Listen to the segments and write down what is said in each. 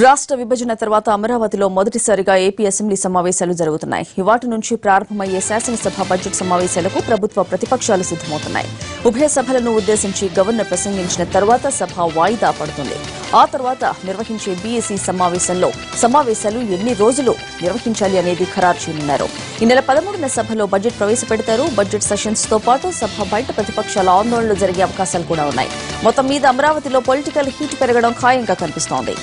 రాష్ట్ర విభజన తర్వాత అమరావతిలో మొదటిసారిగా ఏపీ అసెంబ్లీ సమావేశాలు జరుగుతున్నాయి. ఇవాటి నుంచి ప్రారంభమయ్యే శాసనసభ బడ్జెట్ సమావేశాలకు ప్రభుత్వ ప్రతిపక్షాలు సిద్దమవుతున్నాయి. ఉభయ సభలను ఉద్దేశించి గవర్నర్ ప్రసంగించిన తర్వాత సభ వాయిదా పడుతుంది. ఆ తర్వాత నిర్వహించే బీఏసీ సమావేశాలు ఎన్ని రోజులు నిర్వహించాలి అనేది ఖరారు చేయనున్నారు. ఈ నెల 13న సభలో బడ్జెట్ ప్రవేశపెడతారు. బడ్జెట్ సెషన్స్ తో పాటు సభ బయట ప్రతిపక్షాల ఆందోళనలు జరిగే అవకాశాలు కూడా ఉన్నాయి. మొత్తం మీద అమరావతిలో పొలిటికల్ హీట్ పెరగడం ఖాయంగా కనిపిస్తోంది.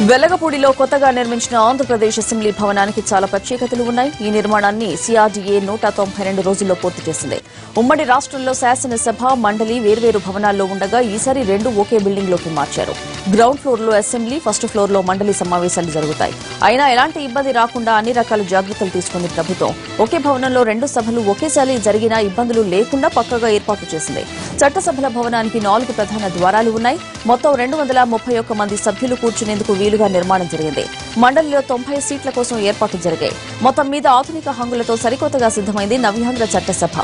వెలగపూడిలో కొత్తగా నిర్మించిన ఆంధ్రప్రదేశ్ అసెంబ్లీ భవనానికి చాలా ప్రత్యేకతలు ఉన్నాయి. ఈ నిర్మాణాన్ని సిఆర్డీఏ 192 రోజుల్లో పూర్తి చేసింది. ఉమ్మడి రాష్ట్రంలో శాసనసభ, మండలి వేర్వేరు భవనాల్లో ఉండగా ఈసారి 2 ఒకే బిల్డింగ్ లోకి మార్చారు. గ్రౌండ్ ఫ్లోర్ లో అసెంబ్లీ, ఫస్ట్ ఫ్లోర్ లో మండలి సమావేశాలు జరుగుతాయి. అయినా ఎలాంటి ఇబ్బంది రాకుండా అన్ని రకాల జాగ్రత్తలు తీసుకుంది ప్రభుత్వం. ఒకే భవనంలో 2 సభలు ఒకేసారి జరిగినా ఇబ్బందులు లేకుండా పక్కగా ఏర్పాటు చేసింది. చట్టసభల భవనానికి 4 ప్రధాన ద్వారాలు ఉన్నాయి. మొత్తం 231 మంది సభ్యులు కూర్చునేందుకు వీలుగా నిర్మాణం జరిగింది. మండలిలో 90 సీట్ల కోసం ఏర్పాట్లు జరిగాయి. మొత్తం మీద ఆధునిక హంగులతో సరికొత్తగా సిద్దమైంది నవ్యాంధ్ర చట్టసభ.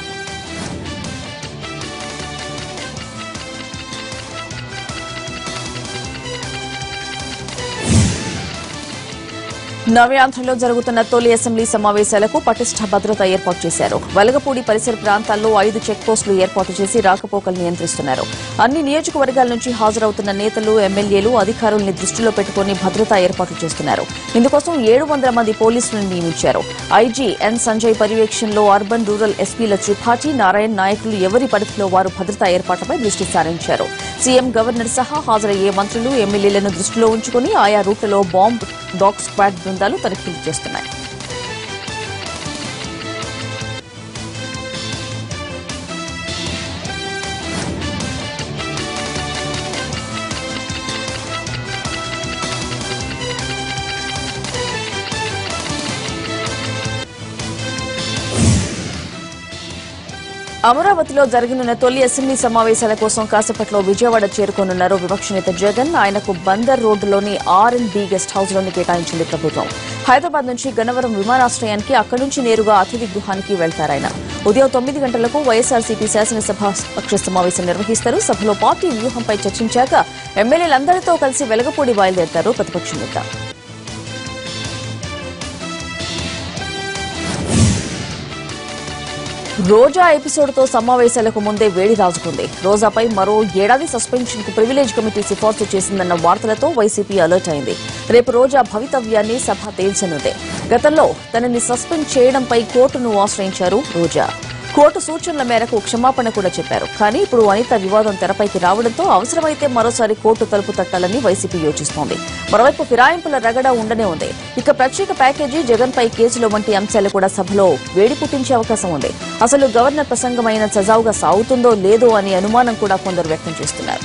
నవ్యాంధ్రలో జరుగుతున్న తొలి అసెంబ్లీ సమావేశాలకు పటిష్ట భద్రత ఏర్పాటు చేశారు. వెలగపూడి పరిసర ప్రాంతాల్లో 5 చెక్ పోస్టులు ఏర్పాటు చేసి రాకపోకలు నియంత్రిస్తున్నారు. అన్ని నియోజకవర్గాల నుంచి హాజరవుతున్న నేతలు, ఎమ్మెల్యేలు, అధికారుల్ని దృష్టిలో పెట్టుకుని భద్రతా ఏర్పాట్లు చేస్తున్నారు. ఇందుకోసం 700 మంది పోలీసులను నియమించారు. ఐజీ ఎన్ సంజయ్ పర్యవేక్షణలో అర్బన్, రూరల్ ఎస్పీల త్రిపాఠి, నారాయణ్ నాయకులు ఎవరి పరిధిలో వారు భద్రతా ఏర్పాట్లపై దృష్టి సారించారు. సీఎం, గవర్నర్ సహా హాజరయ్యే మంత్రులు, ఎమ్మెల్యేలను దృష్టిలో ఉంచుకుని ఆయా రూట్లలో బాంబ్ డాగ్ స్క్వాడ్ బృందాలు తనిఖీలు చేస్తున్నాయి. అమరావతిలో జరగనున్న తొలి అసెంబ్లీ సమావేశాల కోసం కాసేపట్లో విజయవాడ చేరుకోనున్నారు విపక్ష నేత జగన్. ఆయనకు బందర్ రోడ్డులోని ఆర్&బి గెస్ట్ హౌస్ లోని కేటాయించింది ప్రభుత్వం. హైదరాబాద్ నుంచి గన్నవరం విమానాశ్రయానికి, అక్కడి నుంచి నేరుగా అతిథి గృహానికి వెళ్తారాయన. ఉదయం 9 గంటలకు వైఎస్ఆర్సీపీ శాసనసభ పక్ష సమావేశం నిర్వహిస్తారు. సభలో పార్టీ వ్యూహంపై చర్చించాక ఎమ్మెల్యేలందరితో కలిసి వెలగపూడి బయలుదేరతారు ప్రతిపక్ష నేత. రోజా ఎపిసోడ్తో సమావేశాలకు ముందే వేడి రాజుకుంది. రోజాపై మరో ఏడాది సస్పెన్షన్ కు ప్రివిలేజ్ కమిటీ సిఫార్సు చేసిందన్న వార్తలతో వైసీపీ అలర్ట్ అయింది. రేపు రోజా భవితవ్యాన్ని సభ తేల్చనుంది. గతంలో తనని సస్పెండ్ చేయడంపై కోర్టును ఆశ్రయించారు రోజా. కోర్టు సూచనల మేరకు క్షమాపణ కూడా చెప్పారు. కానీ ఇప్పుడు అనిత వివాదం తెరపైకి రావడంతో అవసరమైతే మరోసారి కోర్టు తలుపు తట్టాలని వైసీపీ యోచిస్తోంది. మరోవైపు ఫిరాయింపుల రగడ ఉండనే ఉంది. ఇక ప్రత్యేక ప్యాకేజీ, జగన్ పై కేసులు వంటి అంశాలు కూడా సభలో వేడి పుట్టించే అవకాశం ఉంది. అసలు గవర్నర్ ప్రసంగమైన సజావుగా సాగుతుందో లేదో అనే అనుమానం కూడా కొందరు వ్యక్తం చేస్తున్నారు.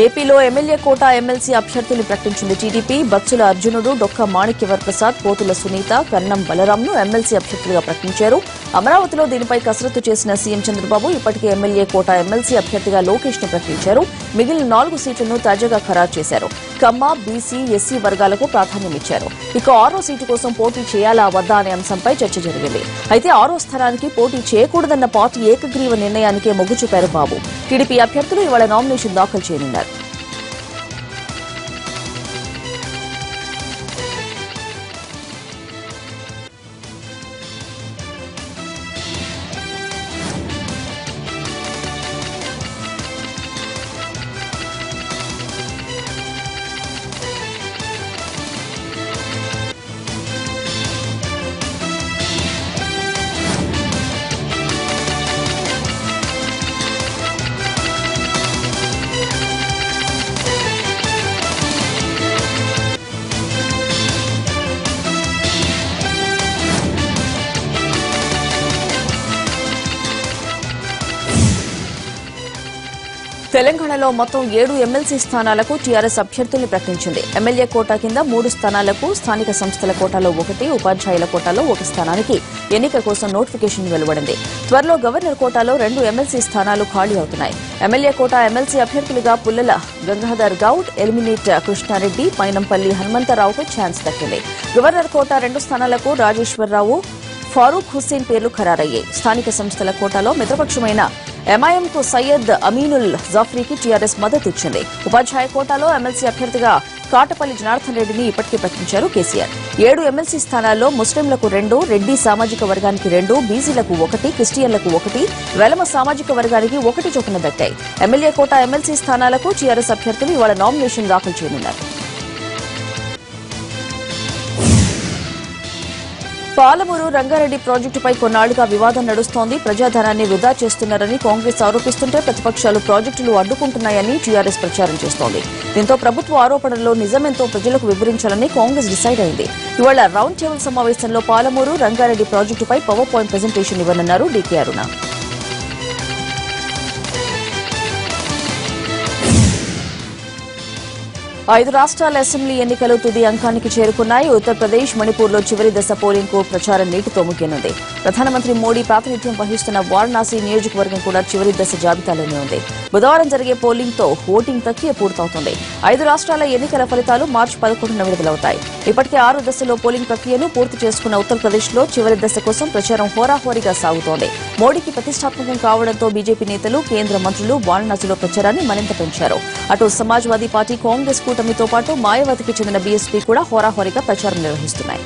ఏపీలో ఎమ్మెల్యే కోటా, ఎమ్మెల్సీ అభ్యర్థులు ప్రకటించింది టీడీపీ. బత్సుల అర్జునుడు, డొక్క మాణిక్యవరప్రసాద్, పోతుల సునీత, కన్నం బలరాంను ఎమ్మెల్సీ అభ్యర్థులుగా ప్రకటించారు. అమరావతిలో దీనిపై కసరత్తు చేసిన సీఎం చంద్రబాబు ఇప్పటికే ఎమ్మెల్యే కోటా, ఎమ్మెల్సీ అభ్యర్థిగా లోకేష్ ను ప్రకటించారు. మిగిలిన 4 సీట్లను తాజాగా ఖరారు చేశారు. కమ్మ, బీసీ, ఎస్సీ వర్గాలకు ప్రాధాన్యమిచ్చారు. ఇక 6వ సీటు కోసం పోటీ చేయాలా వద్దా అనే అంశంపై చర్చ జరిగింది. అయితే 6వ స్థానానికి పోటీ చేయకూడదన్న పార్టీ ఏకగ్రీవ నిర్ణయానికే మొగ్గు చూపారు బాబు. టీడీపీ అభ్యర్థులు ఇవాళ నామినేషన్ దాఖలు చేయనున్నారు. తెలంగాణలో మొత్తం 7 ఎమ్మెల్సీ స్థానాలకు టీఆర్ఎస్ అభ్యర్థుల్ని ప్రకటించింది. ఎమ్మెల్యే కోటా కింద 3 స్థానాలకు, స్థానిక సంస్థల కోటాలో 1, ఉపాధ్యాయుల కోటాలో 1 స్థానానికి ఎన్నిక కోసం నోటిఫికేషన్ వెలువడింది. త్వరలో గవర్నర్ కోటాలో 2 ఎమ్మెల్సీ స్థానాలు ఖాళీ అవుతున్నాయి. ఎమ్మెల్యే కోటా ఎమ్మెల్సీ అభ్యర్థులుగా పుల్లల గంగాధర్ గౌడ్, ఎలిమినేట్ కృష్ణారెడ్డి, పైనంపల్లి హనుమంతరావుకు ఛాన్స్ దక్కింది. గవర్నర్ కోటా 2 స్థానాలకు రాజేశ్వరరావు, ఫారూక్ హుస్సేన్ పేర్లు ఖరారయ్యాయి. స్థానిక సంస్థల కోటాలో మిత్రపక్షమైన ఎంఐఎంకు సయ్యద్ అమీనుల్ జాఫ్రీకి టీఆర్ఎస్ మద్దతు ఇచ్చింది. ఉపాధ్యాయ కోటాలో ఎమ్మెల్సీ అభ్యర్థిగా కాటపల్లి జనార్దన్ రెడ్డిని ఇప్పటికే ప్రకటించారు కేసీఆర్. 7 ఎమ్మెల్సీ స్థానాల్లో ముస్లింలకు 2, రెడ్డి సామాజిక వర్గానికి 2, బీసీలకు 1, క్రిస్టియన్లకు 1, వెలమ సామాజిక వర్గానికి 1 చొప్పున దక్కాయి. ఎమ్మెల్యే కోటా ఎమ్మెల్సీ స్థానాలకు టీఆర్ఎస్ అభ్యర్థులు ఇవాళ నామినేషన్ దాఖలు చేయనున్నారు. పాలమూరు రంగారెడ్డి ప్రాజెక్టుపై కొన్నాళ్లుగా వివాదం నడుస్తోంది. ప్రజాధనాన్ని వృధా చేస్తున్నారని కాంగ్రెస్ ఆరోపిస్తుంటే ప్రతిపక్షాలు ప్రాజెక్టులు అడ్డుకుంటున్నాయని టీఆర్ఎస్ ప్రచారం చేస్తోంది. దీంతో ప్రభుత్వ ఆరోపణల్లో నిజమెంతో ప్రజలకు వివరించాలని కాంగ్రెస్ డిసైడ్ అయింది. ఇవాళ రౌండ్ టేబుల్ సమావేశంలో పాలమూరు రంగారెడ్డి ప్రాజెక్టుపై పవర్ పాయింట్ ప్రెజెంటేషన్ ఇవ్వనున్నారు డీకే అరుణ. 5 రాష్ట్రాల అసెంబ్లీ ఎన్నికలు తుది అంకానికి చేరుకున్నాయి. ఉత్తరప్రదేశ్, మణిపూర్లో చివరి దశ పోలింగ్కు ప్రచారం నీటితో ముగియనుంది. ప్రధానమంత్రి మోడీ ప్రాతినిధ్యం వహిస్తున్న వారణాసి నియోజకవర్గం కూడా చివరి దశ జాబితాలోనే ఉంది. బుధవారం జరిగే పోలింగ్తో ఓటింగ్ ప్రక్రియ పూర్తవుతుంది. 5 రాష్ట్రాల ఎన్నికల ఫలితాలు మార్చి 11న విడుదలవుతాయి. ఇప్పటికే 6 దశలో పోలింగ్ ప్రక్రియను పూర్తి చేసుకున్న ఉత్తరప్రదేశ్లో చివరి దశ కోసం ప్రచారం హోరాహోరీగా సాగుతోంది. మోడీకి ప్రతిష్టాత్మకం కావడంతో బీజేపీ నేతలు, కేంద్ర మంత్రులు వారణాసిలో ప్రచారాన్ని మరింత పెంచారు. అటు సమాజ్వాదీ పార్టీ, కాంగ్రెస్ కూటమితో పాటు మాయావతికి చెందిన బీఎస్పీ కూడా హోరాహోరీగా ప్రచారం నిర్వహిస్తున్నాయి.